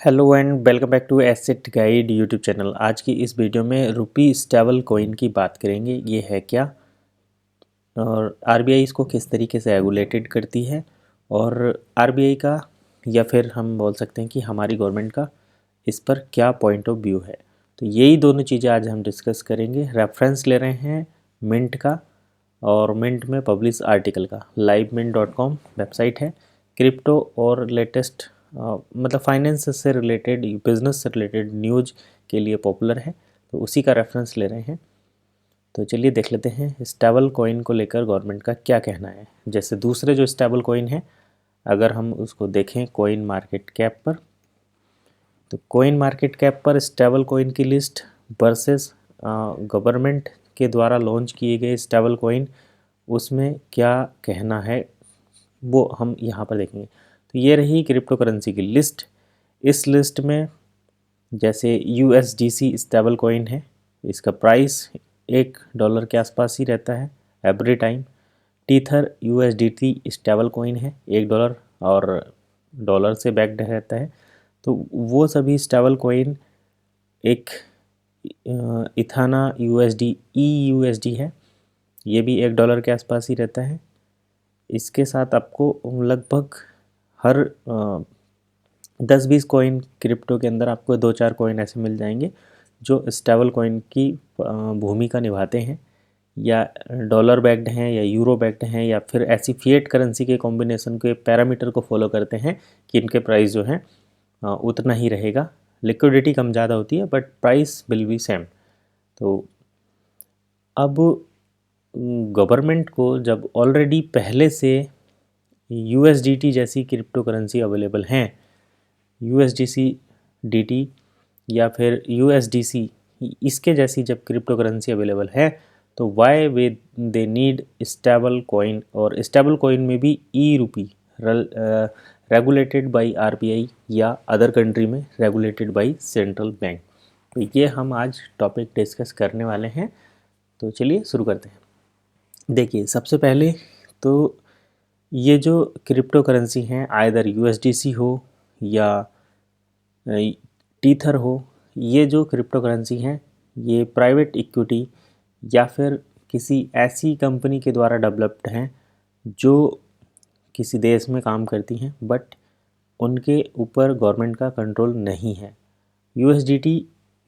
Hello and welcome back to Asset Guide YouTube channel. आज की इस वीडियो में रुपी स्टेबल कॉइन की बात करेंगे। ये है क्या और आरबीआई इसको किस तरीके से रेगुलेटेड करती है और आरबीआई का या फिर हम बोल सकते हैं कि हमारी गवर्नमेंट का इस पर क्या पॉइंट ऑफ व्यू है। तो यही दोनों चीज़ें आज हम डिस्कस करेंगे। रेफरेंस ले रहे हैं मिंट का और मिंट में पब्लिश आर्टिकल का। livemint.com वेबसाइट है। क्रिप्टो और लेटेस्ट मतलब फाइनेंस से रिलेटेड, बिजनेस से रिलेटेड न्यूज के लिए पॉपुलर है, तो उसी का रेफरेंस ले रहे हैं। तो चलिए देख लेते हैं स्टेबल कॉइन को लेकर गवर्नमेंट का क्या कहना है। जैसे दूसरे जो स्टेबल कॉइन है, अगर हम उसको देखें कॉइन मार्केट कैप पर, तो कॉइन मार्केट कैप पर स्टेबल कॉइन की लिस्ट वर्सेस गवर्नमेंट के द्वारा लॉन्च किए गए स्टेबल कॉइन, उसमें क्या कहना है वो हम यहाँ पर देखेंगे। तो ये रही क्रिप्टो करेंसी की लिस्ट। इस लिस्ट में जैसे USDC स्टेबल कॉइन है, इसका प्राइस $1 के आसपास ही रहता है every time. Tether USDT stable coin है, $1 और डॉलर से बैक्ड रहता है। तो वो सभी स्टेबल कॉइन, एक इथाना USD EUSD है, ये भी $1 के आसपास ही रहता है। इसके साथ आपको लगभग हर 10-20 कॉइन क्रिप्टो के अंदर आपको 2-4 कॉइन ऐसे मिल जाएंगे जो स्टेबल कॉइन की भूमिका निभाते हैं, या डॉलर बैक्ड हैं या यूरो बैक्ड हैं, या फिर ऐसी फिएट करेंसी के कॉम्बिनेशन के पैरामीटर को फॉलो करते हैं कि इनके प्राइस जो हैं उतना ही रहेगा। लिक्विडिटी कम ज़्यादा होती है but price will be same. तो अब गवर्नमेंट को जब ऑलरेडी पहले से USDT जैसी क्रिप्टो करेंसी अवेलेबल हैं, USDC या फिर USDC, इसके जैसी जब क्रिप्टो करेंसी अवेलेबल है, तो वाई वे दे नीड स्टेबल कॉइन। और स्टेबल कॉइन में भी ई-रूपी रेगुलेटेड बाय आरबीआई या अदर कंट्री में रेगुलेटेड बाय सेंट्रल बैंक। तो ये हम आज टॉपिक डिस्कस करने वाले हैं। तो चलिए शुरू करते हैं। देखिए, सबसे पहले तो ये जो क्रिप्टो करेंसी हैं, आइदर USDC हो या टीथर हो, ये जो क्रिप्टो करेंसी हैं ये प्राइवेट इक्विटी या फिर किसी ऐसी कंपनी के द्वारा डेवलप्ड हैं जो किसी देश में काम करती हैं, बट उनके ऊपर गवर्नमेंट का कंट्रोल नहीं है। USDT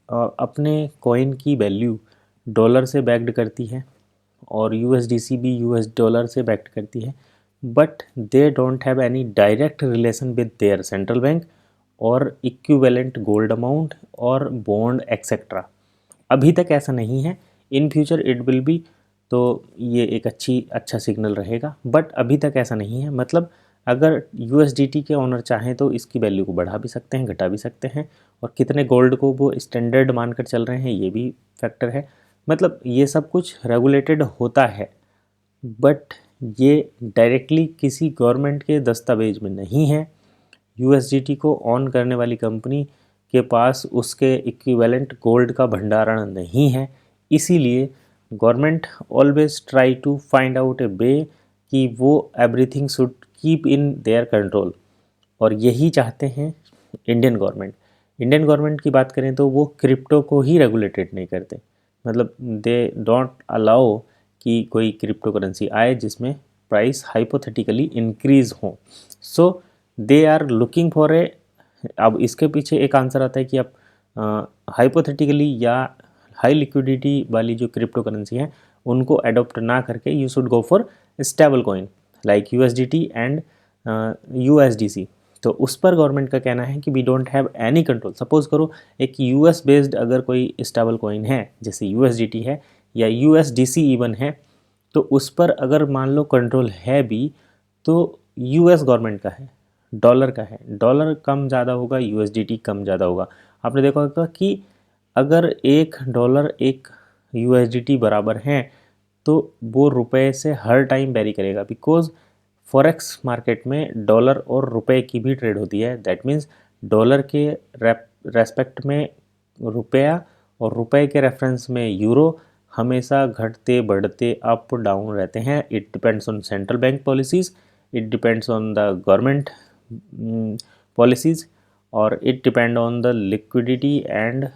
अपने कॉइन की वैल्यू डॉलर से बैक्ड करती है और USDC भी US डॉलर से बैक्ड करती है, but they don't have any direct relation with their central bank और इक्विवेलेंट गोल्ड अमाउंट और बॉन्ड एक्सेट्रा। अभी तक ऐसा नहीं है, in future it will be. तो ये एक अच्छा सिग्नल रहेगा, बट अभी तक ऐसा नहीं है। मतलब अगर USDT के ओनर चाहें तो इसकी वैल्यू को बढ़ा भी सकते हैं, घटा भी सकते हैं, और कितने गोल्ड को वो स्टैंडर्ड मानकर चल रहे हैं ये भी फैक्टर है। मतलब ये सब कुछ रेगुलेटेड होता है, बट ये डायरेक्टली किसी गवर्नमेंट के दस्तावेज में नहीं है। USDT को ऑन करने वाली कंपनी के पास उसके इक्विवेलेंट गोल्ड का भंडारण नहीं है। इसीलिए government always try to find out a way कि वो everything should keep in their control, और यही चाहते हैं इंडियन गवर्नमेंट। इंडियन गवर्नमेंट की बात करें तो वो क्रिप्टो को ही रेगुलेटेड नहीं करते। मतलब दे डोंट अलाउ कि कोई क्रिप्टो करेंसी आए जिसमें प्राइस हाइपोथेटिकली इंक्रीज हो। So they are looking for a, अब इसके पीछे एक आंसर आता है कि आप हाइपोथेटिकली या हाई लिक्विडिटी वाली जो क्रिप्टो करेंसी हैं उनको अडोप्ट ना करके you should go for stable coin like USDT and USDC। तो उस पर गवर्नमेंट का कहना है कि we don't have any control. Suppose करो एक US बेस्ड अगर कोई स्टेबल कॉइन है, जैसे USDT है या USDC इवन है, तो उस पर अगर मान लो कंट्रोल है भी, तो US गवर्नमेंट का है, डॉलर का है। डॉलर कम ज़्यादा होगा, USDT कम ज़्यादा होगा। आपने देखा होगा कि अगर $1 एक USDT बराबर हैं तो वो रुपए से हर टाइम वेरी करेगा, बिकॉज फॉरेक्स मार्केट में डॉलर और रुपए की भी ट्रेड होती है। दैट मीन्स डॉलर के रेस्पेक्ट में रुपया और रुपए के रेफरेंस में यूरो हमेशा घटते बढ़ते अप डाउन रहते हैं। It depends on central bank policies, it depends on the government policies, और it depend on the liquidity and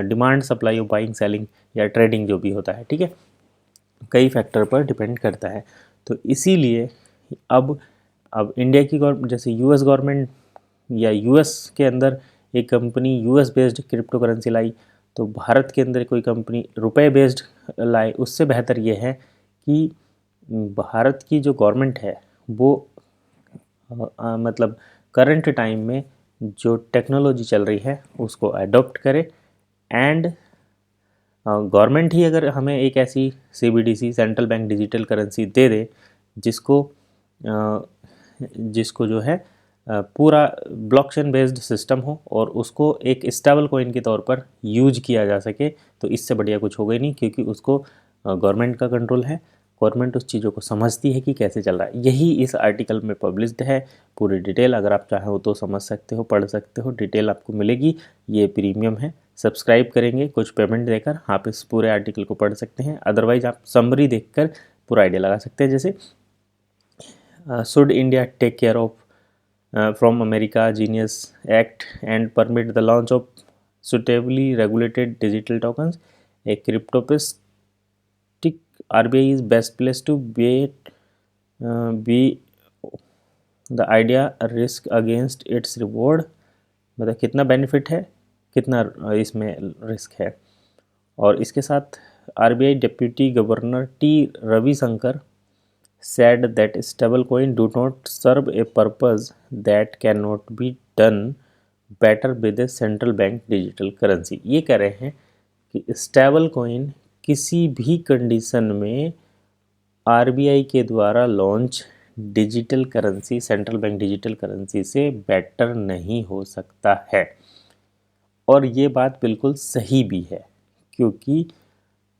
demand supply of buying selling या ट्रेडिंग जो भी होता है, ठीक है, कई फैक्टर पर डिपेंड करता है। तो इसीलिए अब इंडिया की जैसे यूएस गवर्नमेंट या यूएस के अंदर एक company US based crypto currency लाई, तो भारत के अंदर कोई कंपनी रुपए बेस्ड लाए, उससे बेहतर ये है कि भारत की जो गवर्नमेंट है वो मतलब करंट टाइम में जो टेक्नोलॉजी चल रही है उसको अडॉप्ट करे, एंड गवर्नमेंट ही अगर हमें एक ऐसी CBDC central bank digital currency दे दे जिसको जो है पूरा ब्लॉकचेन बेस्ड सिस्टम हो और उसको एक स्टेबल कॉइन के तौर पर यूज किया जा सके, तो इससे बढ़िया कुछ होगा ही नहीं, क्योंकि उसको गवर्नमेंट का कंट्रोल है, गवर्नमेंट उस चीज़ों को समझती है कि कैसे चल रहा है। यही इस आर्टिकल में पब्लिश्ड है, पूरी डिटेल अगर आप चाहो तो समझ सकते हो, पढ़ सकते हो, डिटेल आपको मिलेगी। ये प्रीमियम है, सब्सक्राइब करेंगे कुछ पेमेंट देकर आप इस पूरे आर्टिकल को पढ़ सकते हैं, अदरवाइज आप समरी देखकर पूरा आइडिया लगा सकते हैं। जैसे should India take care of from America Genius Act and permit the launch of suitably regulated digital tokens, a cryptoplastic RBI is best place to be the idea risk against its reward, मतलब कितना benefit है कितना इसमें risk है। और इसके साथ RBI deputy governor T Ravishankar said that stablecoin do not serve a purpose that cannot be done better with a central bank digital currency। ये कह रहे हैं कि स्टेबल कॉइन किसी भी कंडीशन में आरबीआई के द्वारा launch digital currency, central bank digital currency से बेटर नहीं हो सकता है। और ये बात बिल्कुल सही भी है, क्योंकि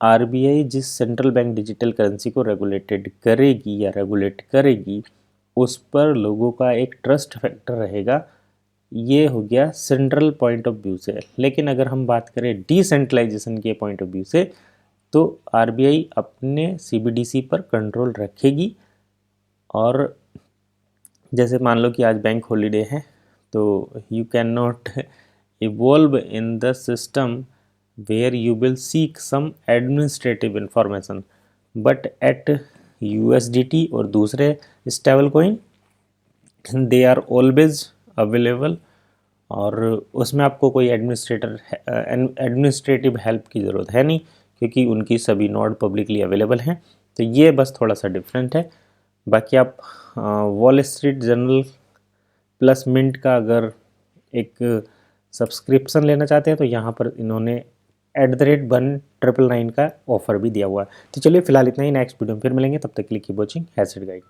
आरबीआई जिस सेंट्रल बैंक डिजिटल करेंसी को रेगुलेटेड करेगी या रेगुलेट करेगी उस पर लोगों का एक ट्रस्ट फैक्टर रहेगा। ये हो गया सेंट्रल पॉइंट ऑफ व्यू से। लेकिन अगर हम बात करें डिसेंट्रलाइजेशन के पॉइंट ऑफ व्यू से, तो आरबीआई अपने सीबीडीसी पर कंट्रोल रखेगी। और जैसे मान लो कि आज बैंक हॉलीडे है, तो you can not evolve in the system where you will seek some administrative information, but at USDT और दूसरे stable coin they are always available, और उसमें आपको कोई एडमिनिस्ट्रेटिव हेल्प की ज़रूरत है नहीं, क्योंकि उनकी सभी नोड पब्लिकली अवेलेबल हैं। तो ये बस थोड़ा सा डिफरेंट है। बाकी आप Wall Street Journal plus Mint का अगर एक सब्सक्रिप्शन लेना चाहते हैं तो यहाँ पर इन्होंने @19999 का ऑफर भी दिया हुआ है। तो चलिए फिलहाल इतना ही, नेक्स्ट वीडियो में फिर मिलेंगे, तब तक के लिए कीप वॉचिंग हैशटैग गाइड।